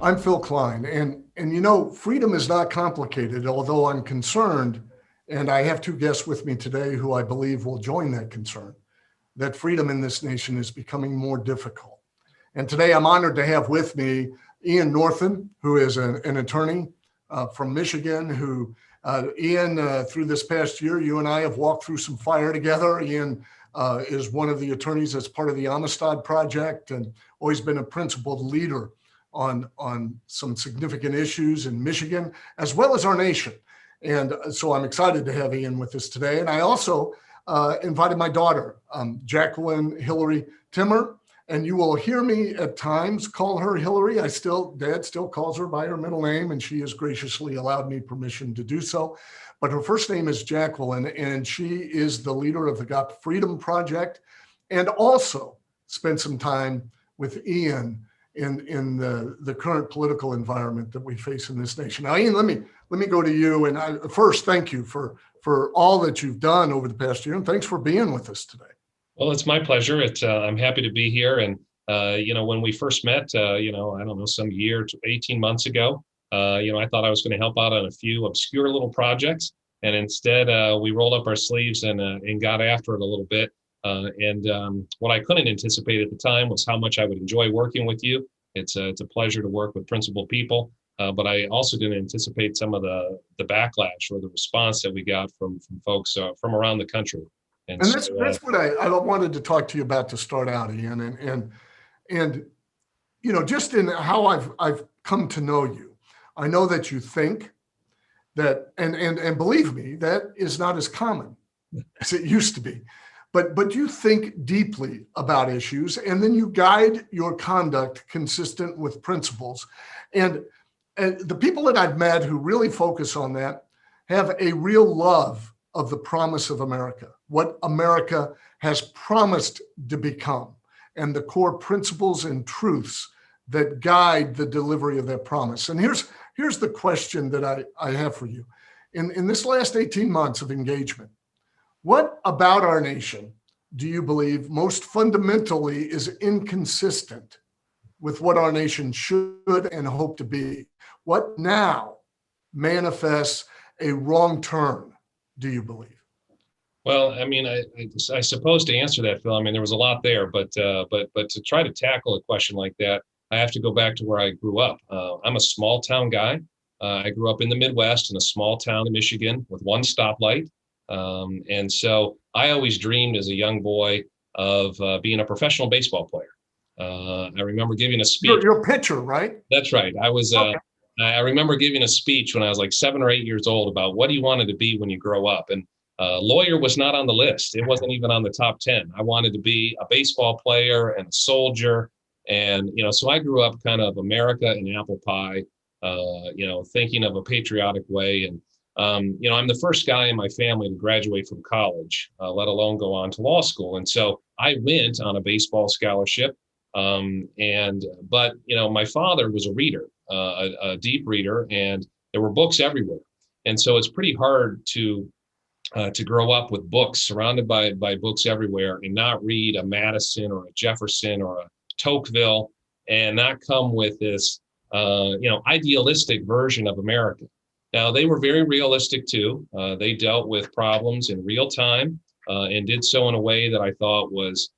I'm Phill Klein, and freedom is not complicated, although I'm concerned, and I have two guests with me today who I believe will join that concern, that freedom in this nation is becoming more difficult. And today I'm honored to have with me Ian Northon, who is an attorney from Michigan, Ian, through this past year, you and I have walked through some fire together. Ian is one of the attorneys that's part of the Amistad Project and always been a principled leader on some significant issues in Michigan, as well as our nation. And so I'm excited to have Ian with us today. And I also invited my daughter, Jaqueline Timmer, and you will hear me at times call her Hillary. Dad still calls her by her middle name, and she has graciously allowed me permission to do so. But her first name is Jaqueline, and she is the leader of the Got Freedom Project, and also spent some time with Ian in the current political environment that we face in this nation. Now, Ian, let me go to you. And first, thank you for all that you've done over the past year, and thanks for being with us today. Well, it's my pleasure. I'm happy to be here. And, when we first met, I don't know, some year to 18 months ago, I thought I was going to help out on a few obscure little projects. And instead, we rolled up our sleeves and got after it a little bit. What I couldn't anticipate at the time was how much I would enjoy working with you. It's a pleasure to work with principled people. But I also didn't anticipate some of the backlash or the response that we got from folks from around the country. And that's what I wanted to talk to you about to start out, Ian. And just in how I've come to know you, I know that you think that, and believe me, that is not as common as it used to be. But you think deeply about issues, and then you guide your conduct consistent with principles. And the people that I've met who really focus on that have a real love of the promise of America, what America has promised to become, and the core principles and truths that guide the delivery of that promise. And here's the question that I have for you. In this last 18 months of engagement, what about our nation do you believe most fundamentally is inconsistent with what our nation should and hope to be? What now manifests a wrong turn, do you believe? Well, I suppose to answer that, Phill, there was a lot there, but to try to tackle a question like that, I have to go back to where I grew up. I'm a small town guy. I grew up in the Midwest in a small town in Michigan with one stoplight. And so I always dreamed as a young boy of being a professional baseball player. I remember giving a speech. You're a pitcher, right? That's right. I remember giving a speech when I was like 7 or 8 years old about what do you want to be when you grow up. And lawyer was not on the list. It wasn't even on the top 10. I wanted to be a baseball player and a soldier. And, so I grew up kind of America and apple pie, thinking of a patriotic way. And, I'm the first guy in my family to graduate from college, let alone go on to law school. And so I went on a baseball scholarship. But my father was a reader, a deep reader, and there were books everywhere. And so it's pretty hard to grow up with books, surrounded by books everywhere, and not read a Madison or a Jefferson or a Tocqueville, and not come with this, idealistic version of America. Now, they were very realistic too. They dealt with problems in real time and did so in a way that I thought was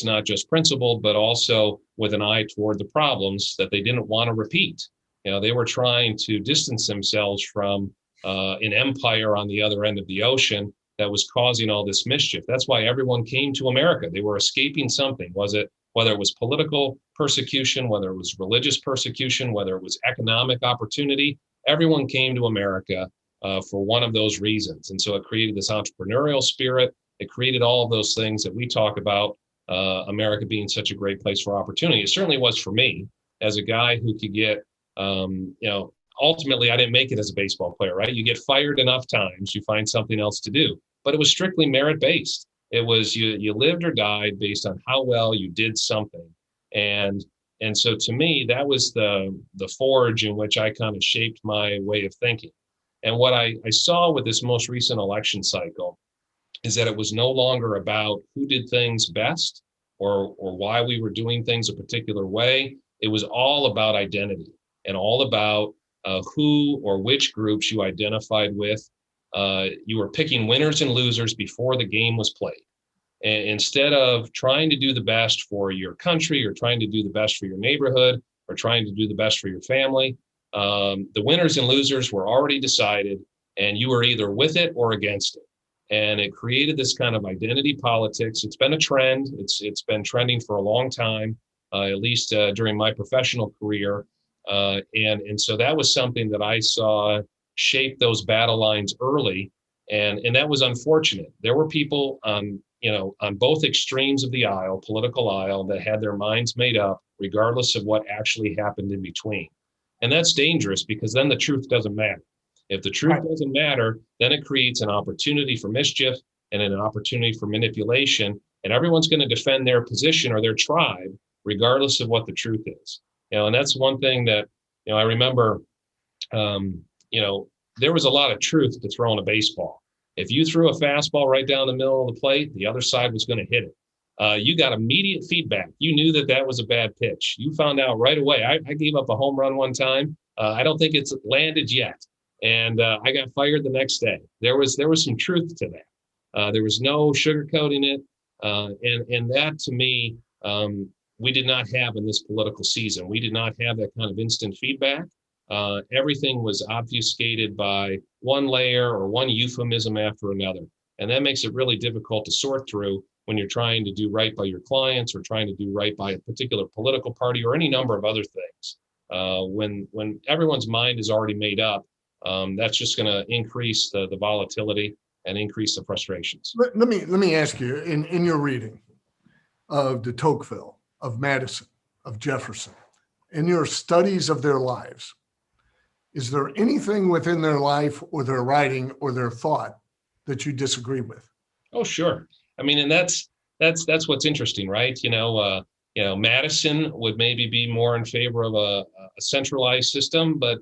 not just principled, but also with an eye toward the problems that they didn't want to repeat. They were trying to distance themselves from an empire on the other end of the ocean that was causing all this mischief. That's why everyone came to America. They were escaping something. Whether it was political persecution, whether it was religious persecution, whether it was economic opportunity, everyone came to America for one of those reasons. And so it created this entrepreneurial spirit. It created all of those things that we talk about, America being such a great place for opportunity. It certainly was for me as a guy who could get, ultimately I didn't make it as a baseball player, right? You get fired enough times, you find something else to do, but it was strictly merit-based. It was you lived or died based on how well you did something. And so to me, that was the forge in which I kind of shaped my way of thinking. And what I saw with this most recent election cycle is that it was no longer about who did things best or why we were doing things a particular way. It was all about identity. and all about who or which groups you identified with. You were picking winners and losers before the game was played. And instead of trying to do the best for your country or trying to do the best for your neighborhood or trying to do the best for your family, the winners and losers were already decided, and you were either with it or against it. And it created this kind of identity politics. It's been a trend. It's been trending for a long time, at least during my professional career. And so that was something that I saw shape those battle lines early. And that was unfortunate. There were people on both extremes of the aisle, political aisle, that had their minds made up, regardless of what actually happened in between. And that's dangerous, because then the truth doesn't matter. If the truth doesn't matter, then it creates an opportunity for mischief and an opportunity for manipulation. And everyone's going to defend their position or their tribe, regardless of what the truth is. And that's one thing that, I remember, there was a lot of truth to throwing a baseball. If you threw a fastball right down the middle of the plate, the other side was going to hit it. You got immediate feedback. You knew that was a bad pitch. You found out right away. I gave up a home run one time. I don't think it's landed yet. And I got fired the next day. There was some truth to that. There was no sugarcoating it. And that, to me, we did not have in this political season. We did not have that kind of instant feedback. Everything was obfuscated by one layer or one euphemism after another. And that makes it really difficult to sort through when you're trying to do right by your clients or trying to do right by a particular political party or any number of other things. When everyone's mind is already made up, that's just going to increase the volatility and increase the frustrations. Let me ask you, in your reading of de Tocqueville, of Madison, of Jefferson, in your studies of their lives, is there anything within their life or their writing or their thought that you disagree with? Oh, sure. I mean, and that's what's interesting, right? Madison would maybe be more in favor of a centralized system, but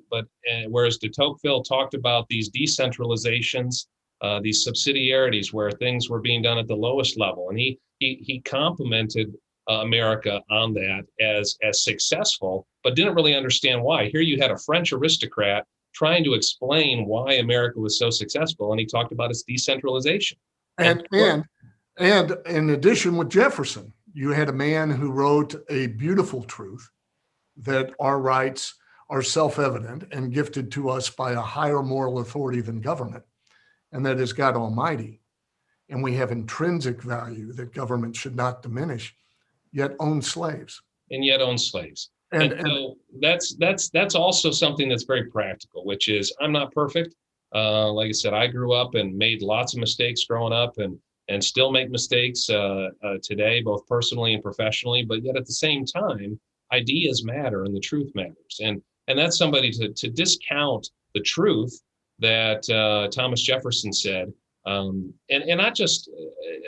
whereas de Tocqueville talked about these decentralizations, these subsidiarities where things were being done at the lowest level, and he complimented America on that as successful, but didn't really understand why. Here you had a French aristocrat trying to explain why America was so successful, and he talked about its decentralization. And in addition, with Jefferson, you had a man who wrote a beautiful truth that our rights are self-evident and gifted to us by a higher moral authority than government, and that is God Almighty. And we have intrinsic value that government should not diminish, yet own slaves. And so that's also something that's very practical, which is I'm not perfect. Like I said, I grew up and made lots of mistakes growing up and still make mistakes today, both personally and professionally. But yet at the same time, ideas matter and the truth matters. And that's somebody to discount the truth that Thomas Jefferson said, and not just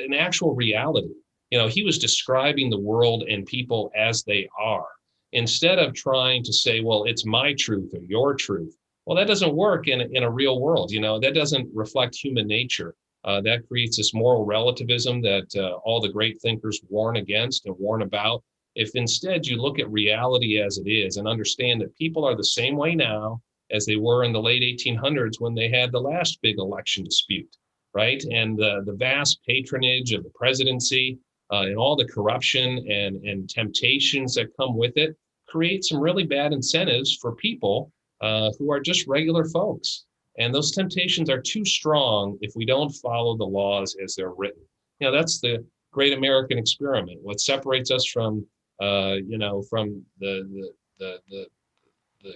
an actual reality. He was describing the world and people as they are, instead of trying to say, well, it's my truth or your truth. Well, that doesn't work in a real world. That doesn't reflect human nature. That creates this moral relativism that all the great thinkers warn against and warn about. If instead you look at reality as it is and understand that people are the same way now as they were in the late 1800s when they had the last big election dispute, right? And the vast patronage of the presidency and all the corruption and temptations that come with it create some really bad incentives for people who are just regular folks. And those temptations are too strong if we don't follow the laws as they're written. That's the great American experiment. What separates us from, from the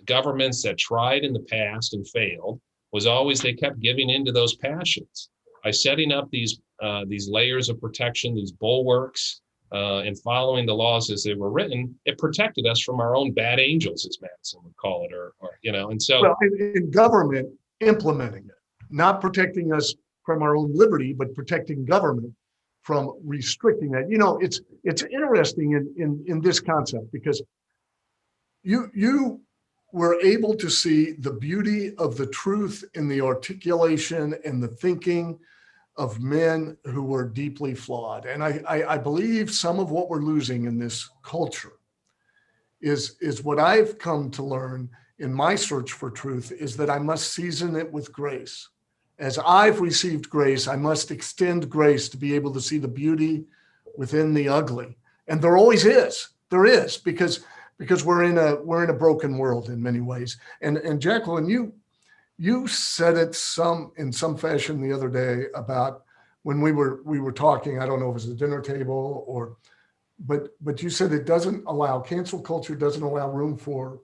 governments that tried in the past and failed was always they kept giving into those passions. By setting up these layers of protection, these bulwarks, and following the laws as they were written, it protected us from our own bad angels, as Madison would call it, or and so. Well, in government, implementing it, not protecting us from our own liberty, but protecting government from restricting that. It's interesting in this concept because you were able to see the beauty of the truth in the articulation and the thinking of men who were deeply flawed. And I believe some of what we're losing in this culture is what I've come to learn in my search for truth is that I must season it with grace. As I've received grace, I must extend grace to be able to see the beauty within the ugly. And there always is. There is, because we're in a broken world in many ways. And Jaqueline, you said it in some fashion the other day about when we were talking. I don't know if it was a dinner table but you said it doesn't allow, cancel culture doesn't allow room for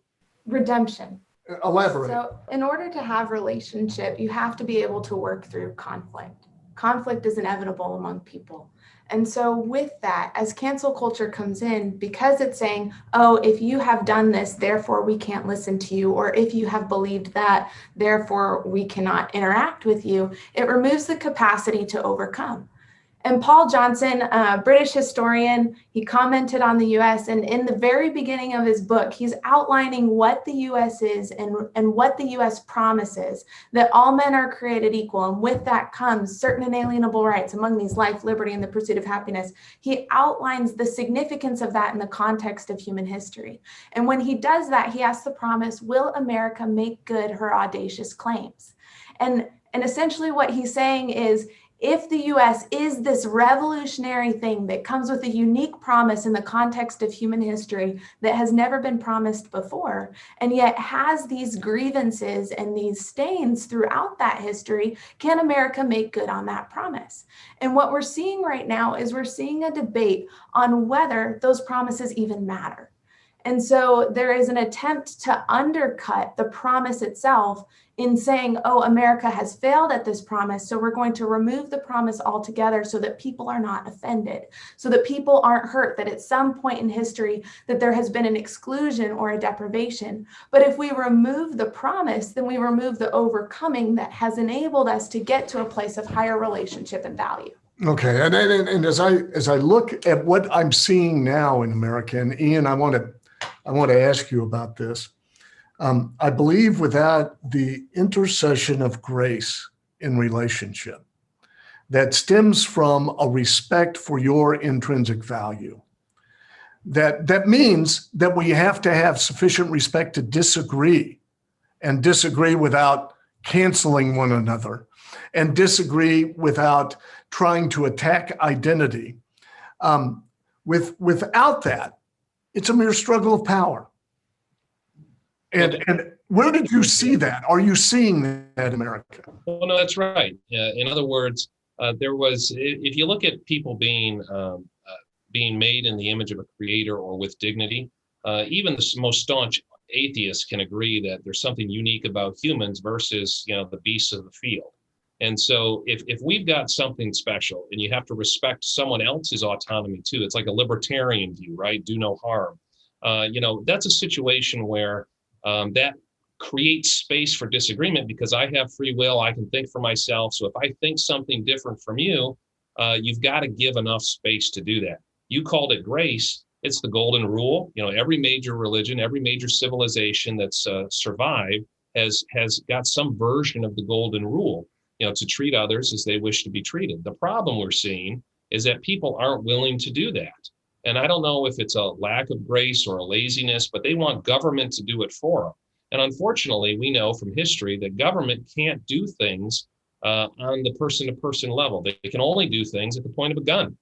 redemption. Elaborate. So in order to have relationship, you have to be able to work through conflict. Conflict is inevitable among people. And so with that, as cancel culture comes in, because it's saying, oh, if you have done this, therefore we can't listen to you, or if you have believed that, therefore we cannot interact with you, it removes the capacity to overcome. And Paul Johnson, a British historian, he commented on the US, and in the very beginning of his book, he's outlining what the US is and what the US promises, that all men are created equal. And with that comes certain inalienable rights, among these life, liberty, and the pursuit of happiness. He outlines the significance of that in the context of human history. And when he does that, he asks the promise, will America make good her audacious claims? And essentially what he's saying is, if the US is this revolutionary thing that comes with a unique promise in the context of human history that has never been promised before, and yet has these grievances and these stains throughout that history, can America make good on that promise? And what we're seeing right now is we're seeing a debate on whether those promises even matter. And so there is an attempt to undercut the promise itself in saying, oh, America has failed at this promise, so we're going to remove the promise altogether so that people are not offended, so that people aren't hurt, that at some point in history that there has been an exclusion or a deprivation. But if we remove the promise, then we remove the overcoming that has enabled us to get to a place of higher relationship and value. Okay, and as I look at what I'm seeing now in America, and Ian, I want to ask you about this. I believe without the intercession of grace in relationship that stems from a respect for your intrinsic value, that means that we have to have sufficient respect to disagree, and disagree without canceling one another, and disagree without trying to attack identity. Without that, it's a mere struggle of power. And where did you see that? Are you seeing that in America? Well, no, that's right. In other words, there was, if you look at people being made in the image of a creator or with dignity, even the most staunch atheists can agree that there's something unique about humans versus, the beasts of the field. And so if we've got something special, and you have to respect someone else's autonomy too, it's like a libertarian view, right? Do no harm. That's a situation where that creates space for disagreement, because I have free will, I can think for myself. So if I think something different from you, you've got to give enough space to do that. You called it grace. It's the golden rule. Every major religion, every major civilization that's survived has got some version of the golden rule, to treat others as they wish to be treated. The problem we're seeing is that people aren't willing to do that. And I don't know if it's a lack of grace or a laziness, but they want government to do it for them. And unfortunately, we know from history that government can't do things on the person-to-person level. They can only do things at the point of a gun.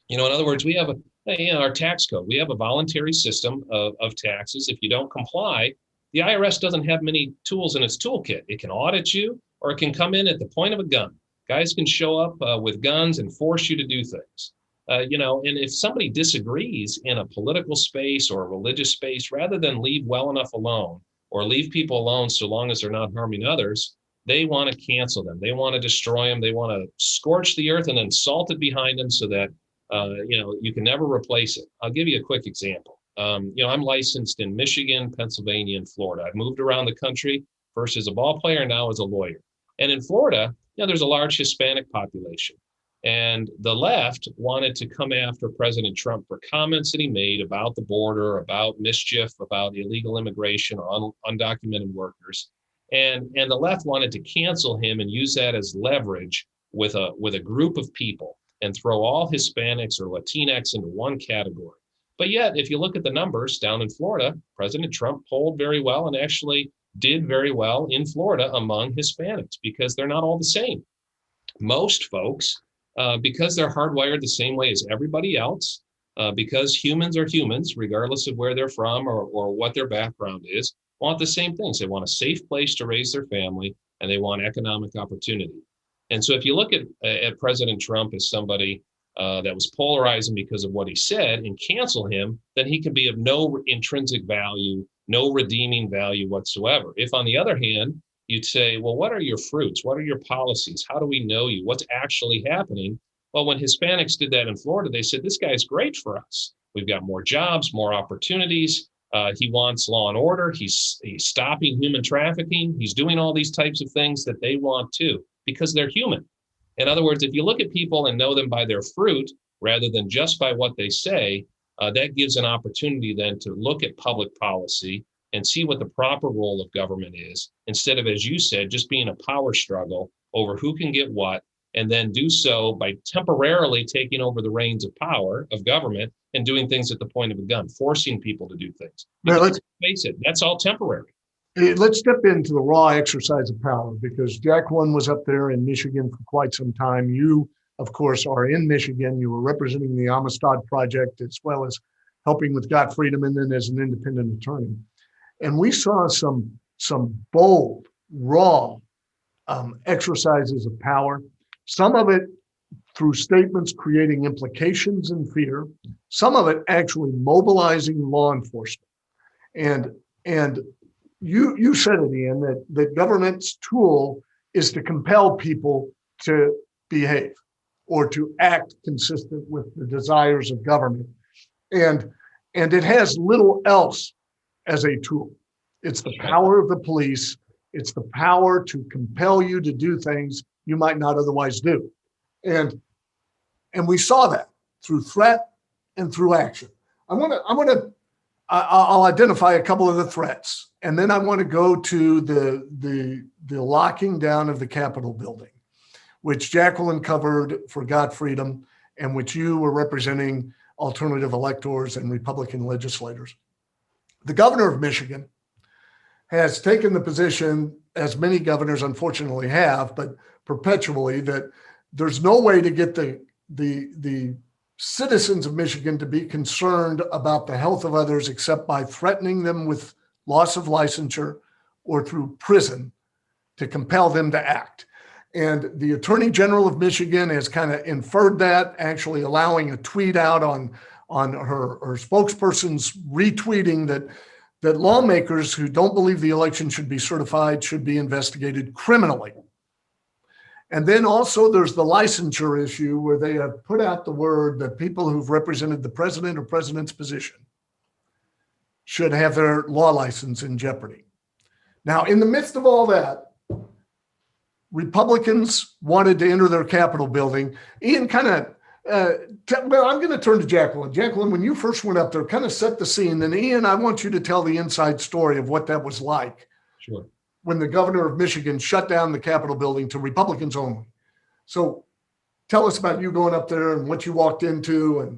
In other words, we have our tax code. We have a voluntary system of taxes. If you don't comply, the IRS doesn't have many tools in its toolkit. It can audit you, or it can come in at the point of a gun. Guys can show up with guns and force you to do things. And if somebody disagrees in a political space or a religious space, rather than leave well enough alone or leave people alone so long as they're not harming others, they want to cancel them. They want to destroy them. They want to scorch the earth and then salt it behind them so that, you can never replace it. I'll give you a quick example. I'm licensed in Michigan, Pennsylvania, and Florida. I've moved around the country, first as a ball player, now as a lawyer. And in Florida, there's a large Hispanic population. And the left wanted to come after President Trump for comments that he made about the border, about mischief, about illegal immigration or undocumented workers. And the left wanted to cancel him and use that as leverage with a group of people and throw all Hispanics or Latinx into one category. But yet, if you look at the numbers down in Florida, President Trump polled very well and actually did very well in Florida among Hispanics because they're not all the same. Most folks, because they're hardwired the same way as everybody else, because humans are humans, regardless of where they're from or what their background is, want the same things. They want a safe place to raise their family, and they want economic opportunity. And so if you look at President Trump as somebody that was polarizing because of what he said and cancel him, then he can be of no intrinsic value, no redeeming value whatsoever. If, on the other hand, you'd say, well, what are your fruits? What are your policies? How do we know you? What's actually happening? Well, when Hispanics did that in Florida, they said, this guy's great for us. We've got more jobs, more opportunities. He wants law and order. He's stopping human trafficking. He's doing all these types of things that they want too, because they're human. In other words, if you look at people and know them by their fruit rather than just by what they say, that gives an opportunity then to look at public policy and see what the proper role of government is, instead of, as you said, just being a power struggle over who can get what, and then do so by temporarily taking over the reins of power of government and doing things at the point of a gun, forcing people to do things. Now, Let's face it, that's all temporary. let's step into the raw exercise of power, because Jaqueline was up there in Michigan for quite some time. You, of course, are in Michigan. You were representing the Amistad Project as well as helping with Got Freedom, and then as an independent attorney. And we saw some bold, raw exercises of power, some of it through statements creating implications and fear, some of it actually mobilizing law enforcement. And you said it, Ian, that government's tool is to compel people to behave or to act consistent with the desires of government. And it has little else as a tool. It's the power of the police. It's the power to compel you to do things you might not otherwise do. And we saw that through threat and through action. I'll identify a couple of the threats, and then I want to go to the locking down of the Capitol building, which Jaqueline covered for Got Freedom, and which you were representing alternative electors and Republican legislators. The governor of Michigan has taken the position, as many governors unfortunately have, but perpetually, that there's no way to get the citizens of Michigan to be concerned about the health of others except by threatening them with loss of licensure or through prison to compel them to act. And the Attorney General of Michigan has kind of inferred that, actually allowing a tweet out on her spokesperson's retweeting that lawmakers who don't believe the election should be certified should be investigated criminally. And then also there's the licensure issue, where they have put out the word that people who've represented the president or president's position should have their law license in jeopardy. Now, in the midst of all that, Republicans wanted to enter their Capitol building. Ian well, I'm going to turn to Jaqueline. Jaqueline, when you first went up there, kind of set the scene. And Ian, I want you to tell the inside story of what that was like. Sure. When the governor of Michigan shut down the Capitol building to Republicans only. So tell us about you going up there and what you walked into.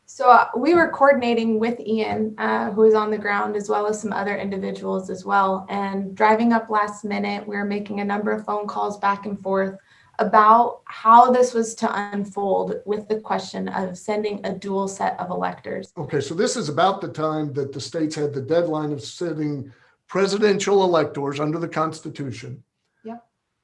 So we were coordinating with Ian, who is on the ground, as well as some other individuals as well. And driving up last minute, we were making a number of phone calls back and forth about how this was to unfold with the question of sending a dual set of electors. Okay, so this is about the time that the states had the deadline of sending presidential electors under the Constitution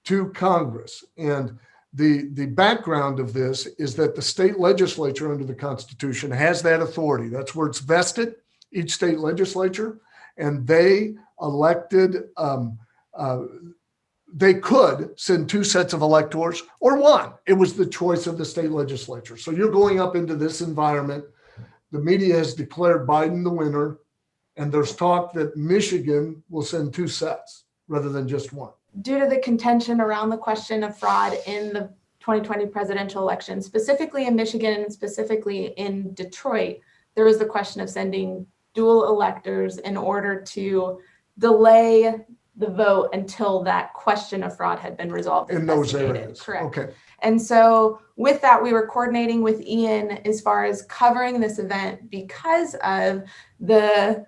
to Congress. And the background of this is that the state legislature under the Constitution has that authority. That's where it's vested, each state legislature, and they elected, they could send two sets of electors or one. It was the choice of the state legislature. So you're going up into this environment. The media has declared Biden the winner, and there's talk that Michigan will send two sets rather than just one. Due to the contention around the question of fraud in the 2020 presidential election, specifically in Michigan and specifically in Detroit, there was the question of sending dual electors in order to delay the vote until that question of fraud had been resolved. In those investigated. areas. Correct. Okay. And so with that, we were coordinating with Ian as far as covering this event because of the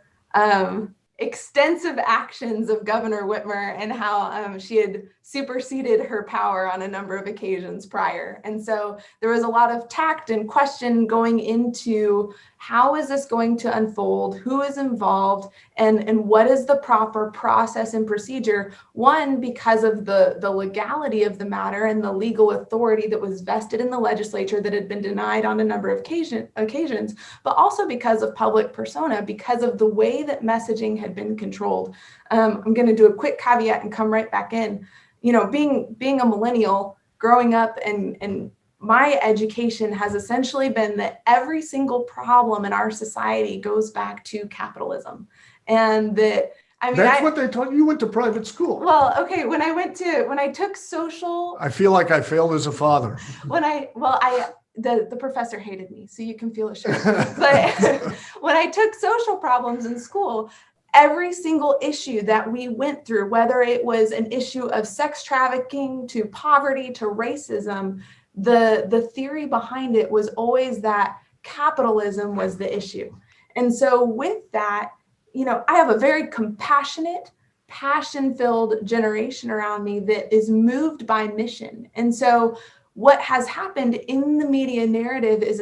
extensive actions of Governor Whitmer and how she had superseded her power on a number of occasions prior. And so there was a lot of tact and question going into how is this going to unfold, who is involved, and what is the proper process and procedure. One, because of the legality of the matter and the legal authority that was vested in the legislature that had been denied on a number of occasions, but also because of public persona, because of the way that messaging had been controlled. I'm going to do a quick caveat and come right back in. Being a millennial, growing up, and my education has essentially been that every single problem in our society goes back to capitalism, and that that's what they taught you. Went to private school. Well, okay. When I took social, I feel like I failed as a father. The professor hated me, so you can feel ashamed. But when I took social problems in school, every single issue that we went through, whether it was an issue of sex trafficking to poverty to racism, the theory behind it was always that capitalism was the issue. And so with that, I have a very compassionate, passion-filled generation around me that is moved by mission. And so what has happened in the media narrative is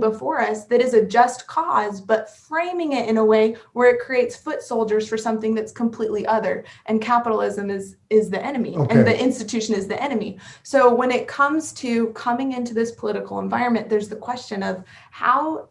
before us that is a just cause, but framing it in a way where it creates foot soldiers for something that's completely other. And capitalism is the enemy, okay. And the institution is the enemy. So when it comes to coming into this political environment, there's the question of how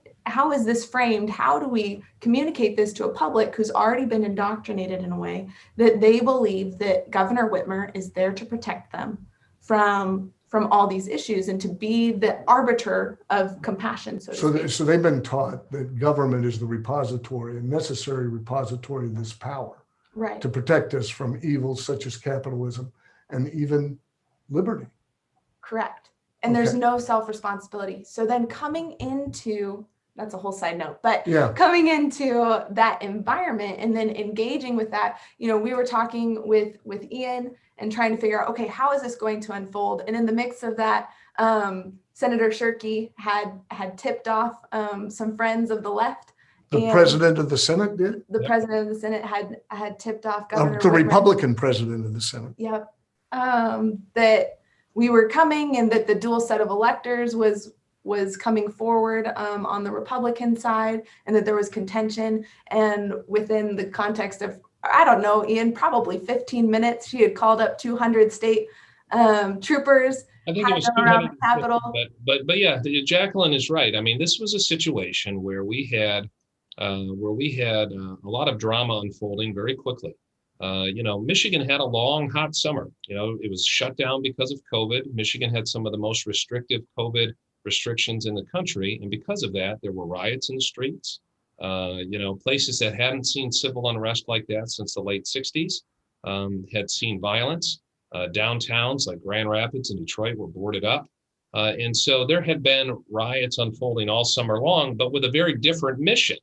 is this framed? How do we communicate this to a public who's already been indoctrinated in a way that they believe that Governor Whitmer is there to protect them from all these issues and to be the arbiter of compassion, so to speak. So they've been taught that government is the repository, a necessary repository of this power, right, to protect us from evils such as capitalism and even liberty. Correct. And there's no self-responsibility. So then coming into, that's a whole side note, but coming into that environment and then engaging with that, we were talking with Ian and trying to figure out, okay, how is this going to unfold? And in the mix of that, Senator Shirkey had tipped off some friends of the left. The president of the Senate did? The president of the Senate had tipped off Governor the Whitmer. Republican president of the Senate. Yep. That we were coming and that the dual set of electors was coming forward on the Republican side, and that there was contention. And within the context of, I don't know, Ian, probably 15 minutes, she had called up 200 state troopers. I think it was around the Capitol. But yeah, Jaqueline is right. I mean, this was a situation where we had a lot of drama unfolding very quickly. Michigan had a long, hot summer. It was shut down because of COVID. Michigan had some of the most restrictive COVID restrictions in the country. And because of that, there were riots in the streets. Places that hadn't seen civil unrest like that since the late 60s had seen violence. Downtowns like Grand Rapids and Detroit were boarded up. And so there had been riots unfolding all summer long, but with a very different mission.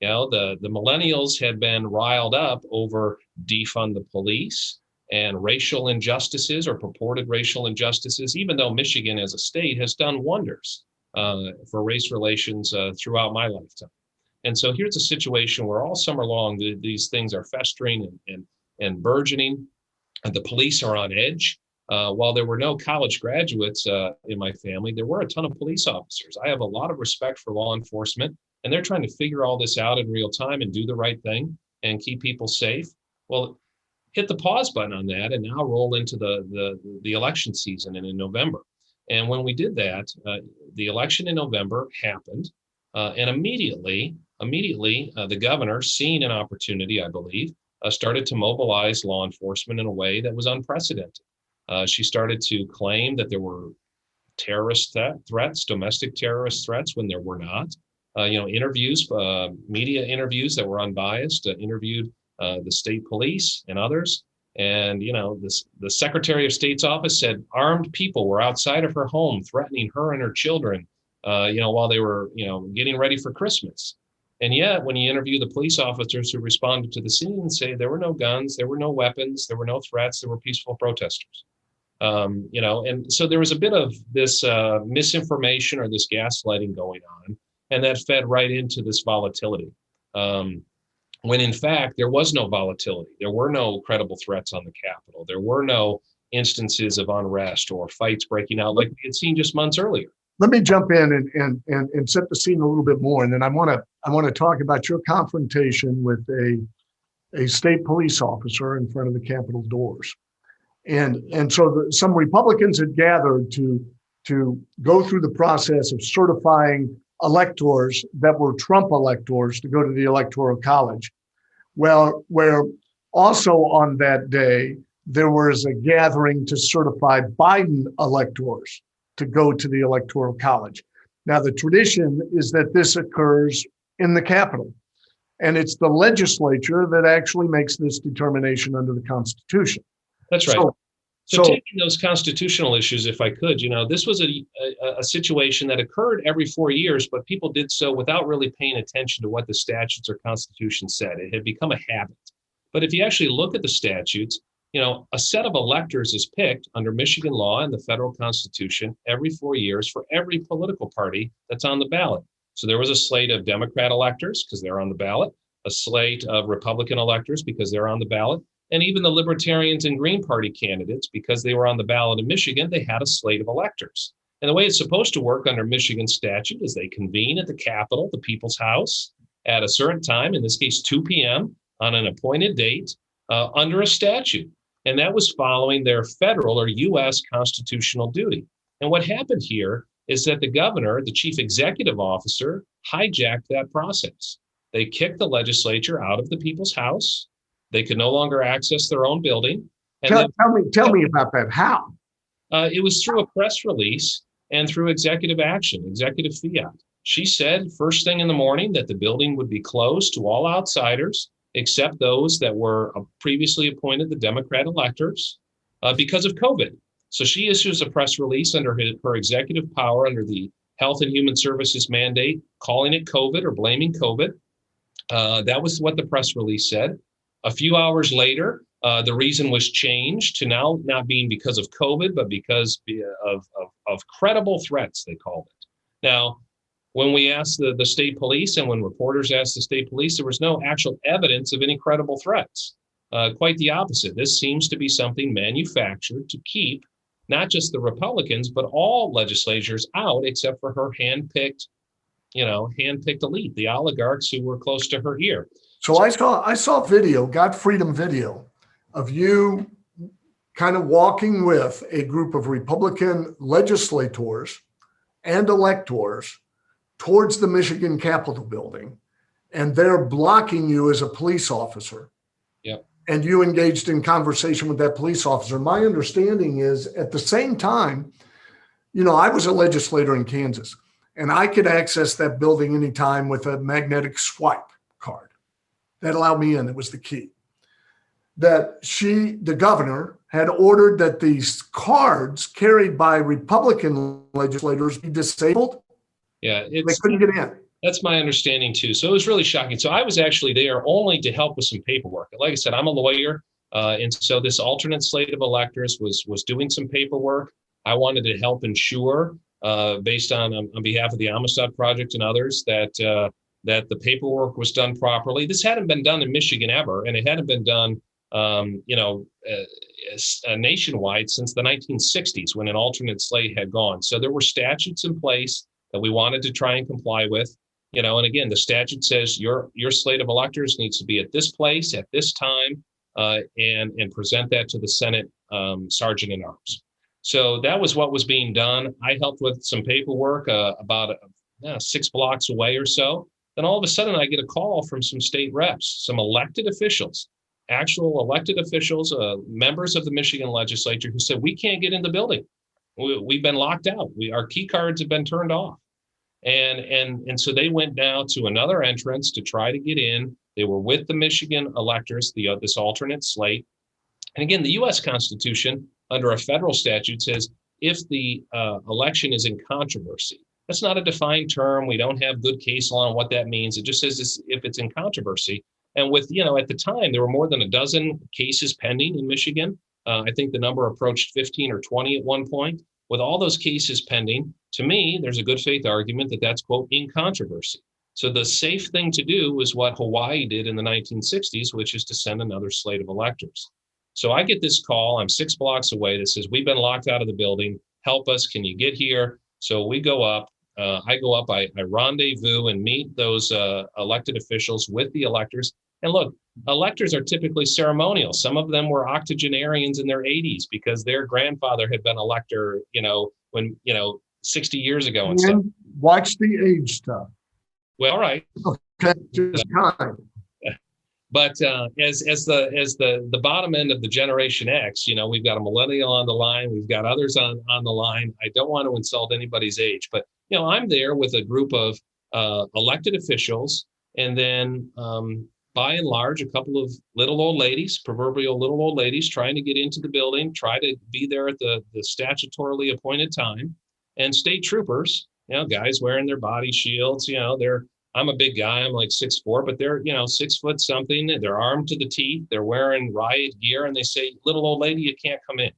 The millennials had been riled up over defund the police and racial injustices or purported racial injustices, even though Michigan as a state has done wonders for race relations throughout my lifetime. And so here's a situation where all summer long, these things are festering and burgeoning, and the police are on edge. While there were no college graduates in my family, there were a ton of police officers. I have a lot of respect for law enforcement, and they're trying to figure all this out in real time and do the right thing and keep people safe. Well, hit the pause button on that and now roll into the election season and in November. And when we did that, the election in November happened, and immediately the governor, seeing an opportunity, I believe, started to mobilize law enforcement in a way that was unprecedented. She started to claim that there were terrorist threats, domestic terrorist threats, when there were not. Interviews, media interviews that were unbiased, interviewed the state police and others. And, the Secretary of State's office said armed people were outside of her home threatening her and her children, while they were, getting ready for Christmas. And yet, when you interview the police officers who responded to the scene, say there were no guns, there were no weapons, there were no threats, there were peaceful protesters. And so there was a bit of this misinformation or this gaslighting going on, and that fed right into this volatility. When in fact, there was no volatility. There were no credible threats on the Capitol. There were no instances of unrest or fights breaking out like we had seen just months earlier. Let me jump in and set the scene a little bit more, and then I want to talk about your confrontation with a state police officer in front of the Capitol doors, and so some Republicans had gathered to go through the process of certifying electors that were Trump electors to go to the Electoral College. Well, where also on that day there was a gathering to certify Biden electors to go to the Electoral College. Now, the tradition is that this occurs in the Capitol, and it's the legislature that actually makes this determination under the Constitution. That's right. So taking those constitutional issues, if I could, this was a situation that occurred every 4 years, but people did so without really paying attention to what the statutes or Constitution said. It had become a habit. But if you actually look at the statutes, a set of electors is picked under Michigan law and the federal Constitution every 4 years for every political party that's on the ballot. So there was a slate of Democrat electors because they're on the ballot, a slate of Republican electors because they're on the ballot, and even the Libertarians and Green Party candidates, because they were on the ballot in Michigan, they had a slate of electors. And the way it's supposed to work under Michigan statute is they convene at the Capitol, the People's House, at a certain time, in this case, 2 p.m. on an appointed date under a statute. And that was following their federal or U.S. constitutional duty. And what happened here is that the governor, the chief executive officer, hijacked that process. They kicked the legislature out of the People's House. They could no longer access their own building. And tell me about that. How? It was through a press release and through executive action, executive fiat. She said first thing in the morning that the building would be closed to all outsiders, except those that were previously appointed the Democrat electors because of COVID. So she issues a press release under her executive power under the Health and Human Services mandate, calling it COVID or blaming COVID. That was what the press release said. A few hours later, the reason was changed to now not being because of COVID, but because of credible threats, they called it. Now, when we asked the state police and when reporters asked the state police, there was no actual evidence of any credible threats. Quite the opposite. This seems to be something manufactured to keep not just the Republicans, but all legislators out except for her handpicked elite, the oligarchs who were close to her ear. So I saw video, Got Freedom video, of you kind of walking with a group of Republican legislators and electors towards the Michigan Capitol building, and they're blocking you as a police officer. Yep. And you engaged in conversation with that police officer. My understanding is at the same time, I was a legislator in Kansas, and I could access that building anytime with a magnetic swipe card. That allowed me in. It was the key. That the governor, had ordered that these cards carried by Republican legislators be disabled. Yeah, they couldn't get in. That's my understanding too. So it was really shocking. So I was actually there only to help with some paperwork. Like I said, I'm a lawyer. And so this alternate slate of electors was doing some paperwork. I wanted to help ensure, based on behalf of the Amistad Project and others, that the paperwork was done properly. This hadn't been done in Michigan ever, and it hadn't been done, nationwide since the 1960s when an alternate slate had gone. So there were statutes in place that we wanted to try and comply with. And again, the statute says your slate of electors needs to be at this place at this time, and present that to the Senate Sergeant at Arms. So that was what was being done. I helped with some paperwork about 6 blocks away or so. Then all of a sudden I get a call from some state reps, some elected officials, actual elected officials, members of the Michigan legislature who said, we can't get in the building. We've been locked out. Our key cards have been turned off. And so they went now to another entrance to try to get in. They were with the Michigan electors, this alternate slate. And again, the U.S. Constitution, under a federal statute, says if the election is in controversy, That's not a defined term. We don't have good case law on what that means. It just says if it's in controversy. And with, at the time, there were more than a dozen cases pending in Michigan. I think the number approached 15 or 20 at one point. With all those cases pending, to me, there's a good faith argument that that's, quote, in controversy. So the safe thing to do is what Hawaii did in the 1960s, which is to send another slate of electors. So I get this call, I'm 6 blocks away, that says, we've been locked out of the building. Help us, can you get here? So we go up, I go up, I rendezvous and meet those elected officials with the electors. And look, electors are typically ceremonial. Some of them were octogenarians in their 80s because their grandfather had been elector, when, 60 years ago and stuff. Watch the age stuff. Well, all right. Okay, just kind. But as the bottom end of the Generation X, we've got a millennial on the line, we've got others on the line. I don't want to insult anybody's age, but I'm there with a group of elected officials, and then by and large, a couple of little old ladies, proverbial little old ladies, trying to get into the building, try to be there at the statutorily appointed time, and state troopers, guys wearing their body shields, I'm a big guy, I'm like 6'4", but they're, 6 foot something, they're armed to the teeth, they're wearing riot gear, and they say, little old lady, you can't come in.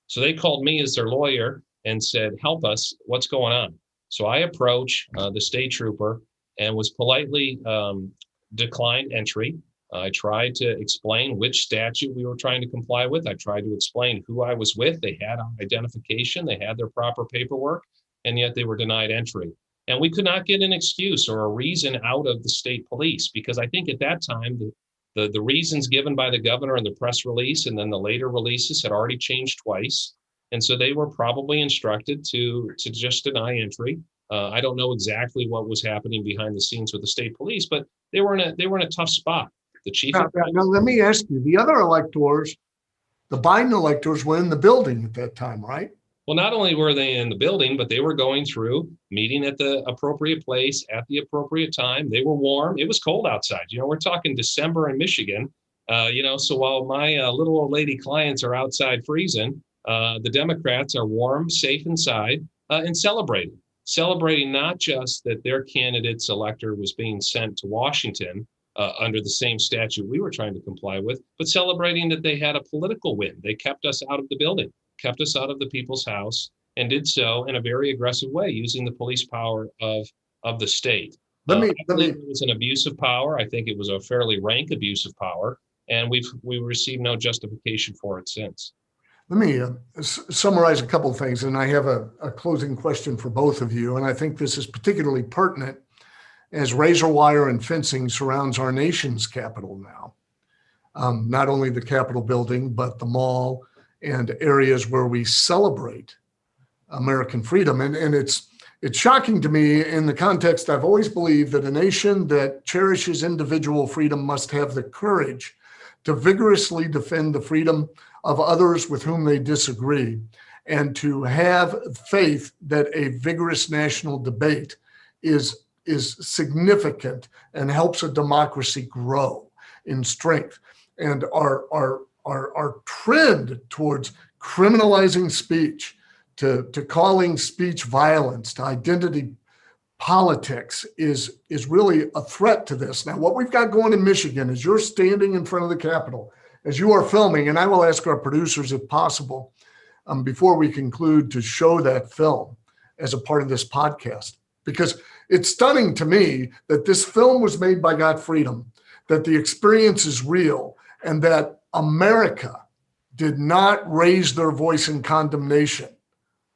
So they called me as their lawyer and said, help us, what's going on? So I approach the state trooper and was politely declined entry. I tried to explain which statute we were trying to comply with. I tried to explain who I was with. They had identification, they had their proper paperwork, and yet they were denied entry. And we could not get an excuse or a reason out of the state police, because I think at that time, the reasons given by the governor in the press release and then the later releases had already changed twice. And so they were probably instructed to just deny entry. I don't know exactly what was happening behind the scenes with the state police, but they were in a tough spot. The chief. Now, let me ask you, the other electors, the Biden electors were in the building at that time, right? Well, not only were they in the building, but they were going through, meeting at the appropriate place at the appropriate time. They were warm. It was cold outside. We're talking December in Michigan. So while my little old lady clients are outside freezing, the Democrats are warm, safe inside, and celebrating not just that their candidate's elector was being sent to Washington under the same statute we were trying to comply with, but celebrating that they had a political win. They kept us out of the building, kept us out of the people's house, and did so in a very aggressive way, using the police power of the state. I believe it was an abuse of power. I think it was a fairly rank abuse of power, and we've received no justification for it since. Let me summarize a couple of things, and I have a closing question for both of you, and I think this is particularly pertinent as razor wire and fencing surrounds our nation's capital now. Not only the Capitol building, but the mall and areas where we celebrate American freedom. And it's shocking to me in the context. I've always believed that a nation that cherishes individual freedom must have the courage to vigorously defend the freedom of others with whom they disagree, and to have faith that a vigorous national debate is significant and helps a democracy grow in strength. And our trend towards criminalizing speech, to calling speech violence, to identity politics is really a threat to this. Now, what we've got going in Michigan is you're standing in front of the Capitol as you are filming, and I will ask our producers, if possible, before we conclude, to show that film as a part of this podcast, because it's stunning to me that this film was made by Got Freedom, that the experience is real, and that America did not raise their voice in condemnation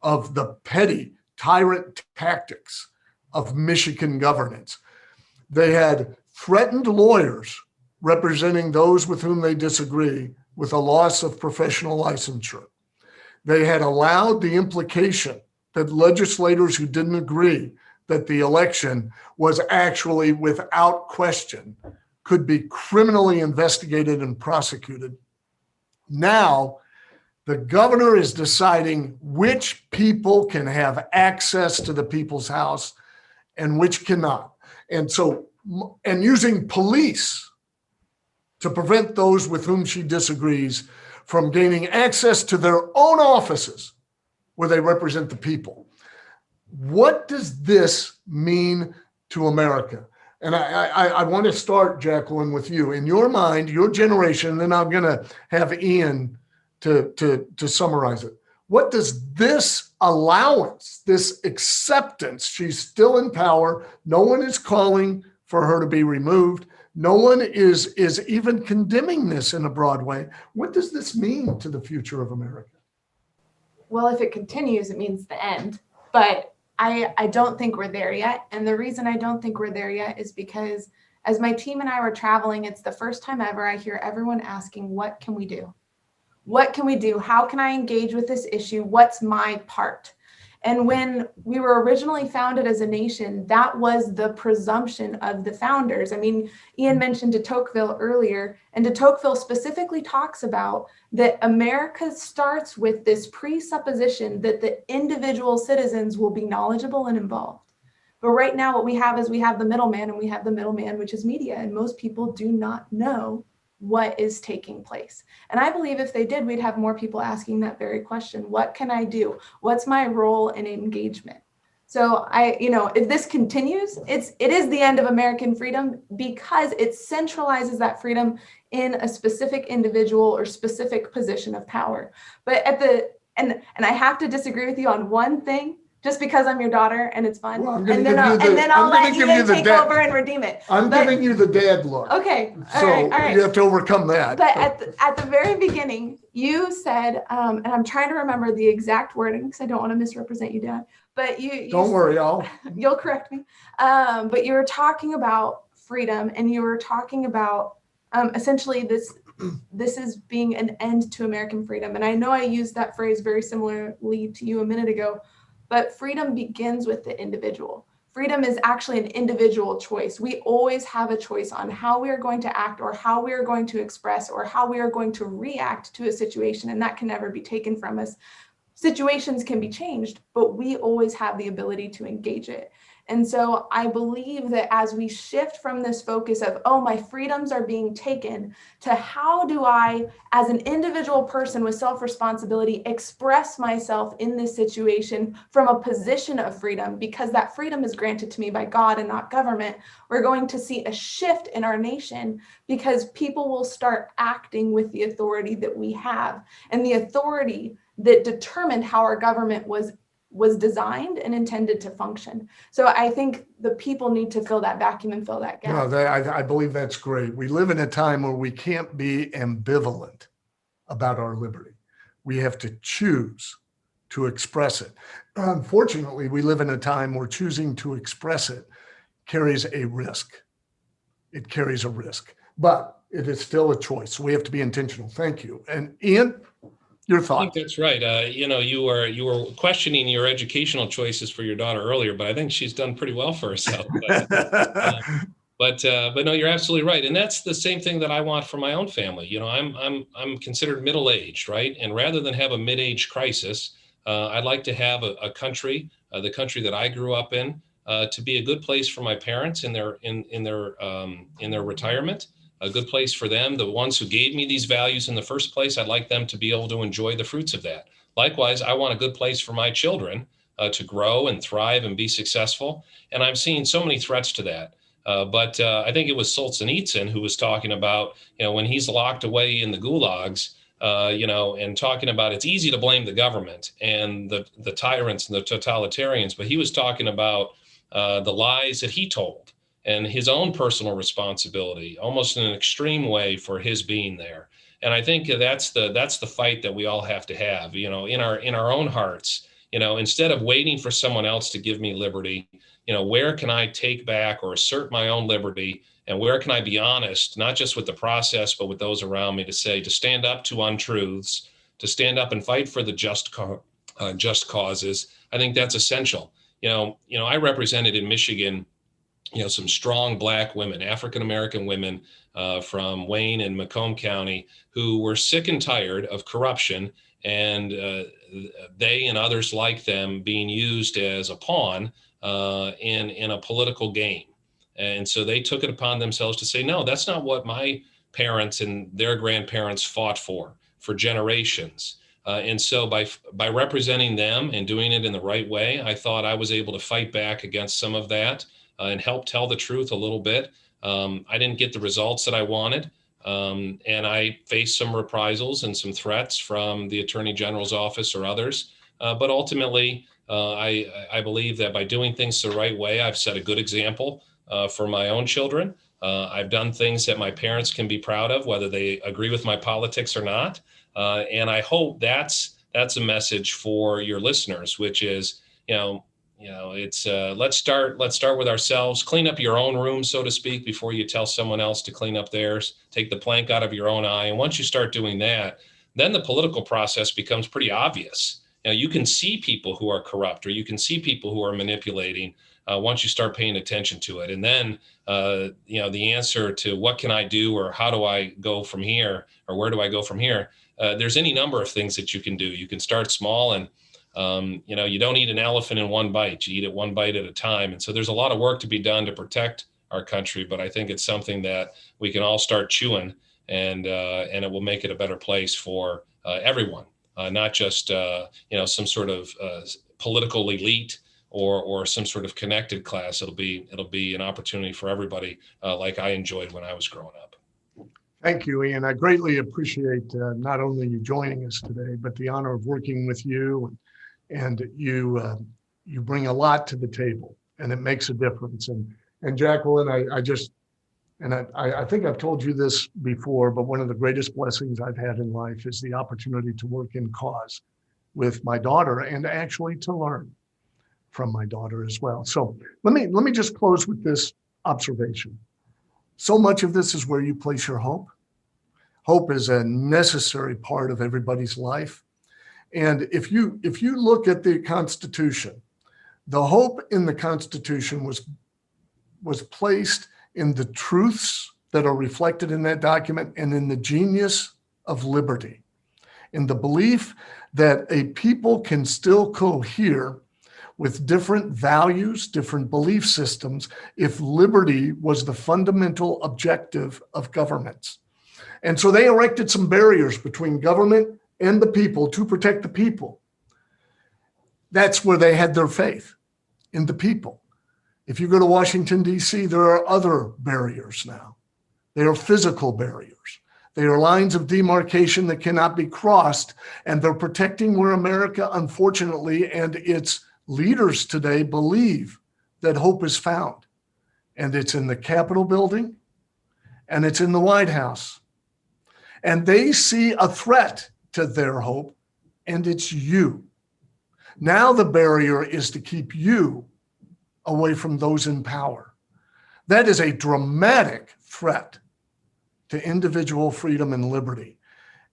of the petty tyrant tactics of Michigan governance. They had threatened lawyers representing those with whom they disagree with a loss of professional licensure. They had allowed the implication that legislators who didn't agree that the election was actually, without question, could be criminally investigated and prosecuted. Now, the governor is deciding which people can have access to the people's house and which cannot. And using police to prevent those with whom she disagrees from gaining access to their own offices where they represent the people. What does this mean to America? And I want to start, Jaqueline, with you. In your mind, your generation, and then I'm going to have Ian to summarize it. What does this allowance, this acceptance, she's still in power, no one is calling for her to be removed, no one is even condemning this in a broad way. What does this mean to the future of America? Well, if it continues, it means the end. But I don't think we're there yet. And the reason I don't think we're there yet is because as my team and I were traveling, it's the first time ever I hear everyone asking, what can we do? What can we do? How can I engage with this issue? What's my part? And when we were originally founded as a nation, that was the presumption of the founders. I mean, Ian mentioned de Tocqueville earlier, and de Tocqueville specifically talks about that America starts with this presupposition that the individual citizens will be knowledgeable and involved. But right now what we have is we have the middleman, and we have the middleman, which is media, and most people do not know what is taking place. And I believe if they did, we'd have more people asking that very question. What can I do? What's my role in engagement? So if this continues, it is the end of American freedom because it centralizes that freedom in a specific individual or specific position of power. But and I have to disagree with you on one thing, just because I'm your daughter and it's fun. Well, and then I'll let Ian take over and redeem it. I'm giving you the dad look. Okay. All right. You have to overcome that. But at the very beginning, you said, and I'm trying to remember the exact wording because I don't want to misrepresent you, Dad. But you don't worry, you'll correct me. But you were talking about freedom, and you were talking about essentially this is being an end to American freedom. And I know I used that phrase very similarly to you a minute ago. But freedom begins with the individual. Freedom is actually an individual choice. We always have a choice on how we are going to act or how we are going to express or how we are going to react to a situation, and that can never be taken from us. Situations can be changed, but we always have the ability to engage it. And so I believe that as we shift from this focus of, oh, my freedoms are being taken, to how do I, as an individual person with self-responsibility, express myself in this situation from a position of freedom, because that freedom is granted to me by God and not government, we're going to see a shift in our nation because people will start acting with the authority that we have and the authority that determined how our government was designed and intended to function. So I think the people need to fill that vacuum and fill that gap. No, I believe that's great. We live in a time where we can't be ambivalent about our liberty. We have to choose to express it. Unfortunately, we live in a time where choosing to express it carries a risk. It carries a risk, but it is still a choice. So we have to be intentional. Thank you. And Ian, your thought? I think that's right. You were questioning your educational choices for your daughter earlier, but I think she's done pretty well for herself. But no, you're absolutely right, and that's the same thing that I want for my own family. I'm considered middle-aged, right? And rather than have a mid-age crisis, I'd like to have a country, the country that I grew up in, to be a good place for my parents in their retirement. A good place for them, the ones who gave me these values in the first place. I'd like them to be able to enjoy the fruits of that. Likewise, I want a good place for my children to grow and thrive and be successful. And I'm seeing so many threats to that. But I think it was Solzhenitsyn who was talking about, when he's locked away in the gulags, and talking about it's easy to blame the government and the tyrants and the totalitarians, but he was talking about the lies that he told and his own personal responsibility, almost in an extreme way for his being there. And I think that's the fight that we all have to have, in our own hearts, instead of waiting for someone else to give me liberty, where can I take back or assert my own liberty? And where can I be honest, not just with the process, but with those around me to stand up to untruths, to stand up and fight for the just causes. I think that's essential. I represented in Michigan, some strong Black women, African-American women from Wayne and Macomb County who were sick and tired of corruption and they and others like them being used as a pawn in a political game. And so they took it upon themselves to say, no, that's not what my parents and their grandparents fought for generations. And so by representing them and doing it in the right way, I thought I was able to fight back against some of that and help tell the truth a little bit. I didn't get the results that I wanted. And I faced some reprisals and some threats from the Attorney General's office or others. But ultimately, I believe that by doing things the right way, I've set a good example for my own children. I've done things that my parents can be proud of, whether they agree with my politics or not. And I hope that's a message for your listeners, which is, it's let's start with ourselves. Clean up your own room, so to speak, before you tell someone else to clean up theirs. Take the plank out of your own eye, and once you start doing that, then the political process becomes pretty obvious. You can see people who are corrupt, or you can see people who are manipulating once you start paying attention to it. And then, the answer to what can I do, or how do I go from here, or where do I go from here? There's any number of things that you can do. You can start small, and you don't eat an elephant in one bite. You eat it one bite at a time. And so there's a lot of work to be done to protect our country, but I think it's something that we can all start chewing, and it will make it a better place for everyone, not just some sort of political elite or some sort of connected class. It'll be an opportunity for everybody, like I enjoyed when I was growing up. Thank you, Ian. I greatly appreciate not only you joining us today, but the honor of working with you. And you bring a lot to the table, and it makes a difference. And Jaqueline, I think I've told you this before, but one of the greatest blessings I've had in life is the opportunity to work in cause with my daughter, and actually to learn from my daughter as well. So let me just close with this observation. So much of this is where you place your hope. Hope is a necessary part of everybody's life. And if you look at the Constitution, the hope in the Constitution was placed in the truths that are reflected in that document, and in the genius of liberty, in the belief that a people can still cohere with different values, different belief systems, if liberty was the fundamental objective of governments. And so they erected some barriers between government and the people to protect the people. That's where they had their faith, in the people. If you go to Washington, D.C., there are other barriers now. They are physical barriers. They are lines of demarcation that cannot be crossed, and they're protecting where America, unfortunately, and its leaders today believe that hope is found. And it's in the Capitol building, and it's in the White House. And they see a threat to their hope, and it's you. Now the barrier is to keep you away from those in power. That is a dramatic threat to individual freedom and liberty.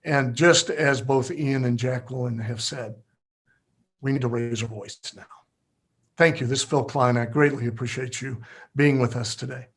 And just as both Ian and Jaqueline have said, we need to raise our voice now. Thank you. This is Phill Klein. I greatly appreciate you being with us today.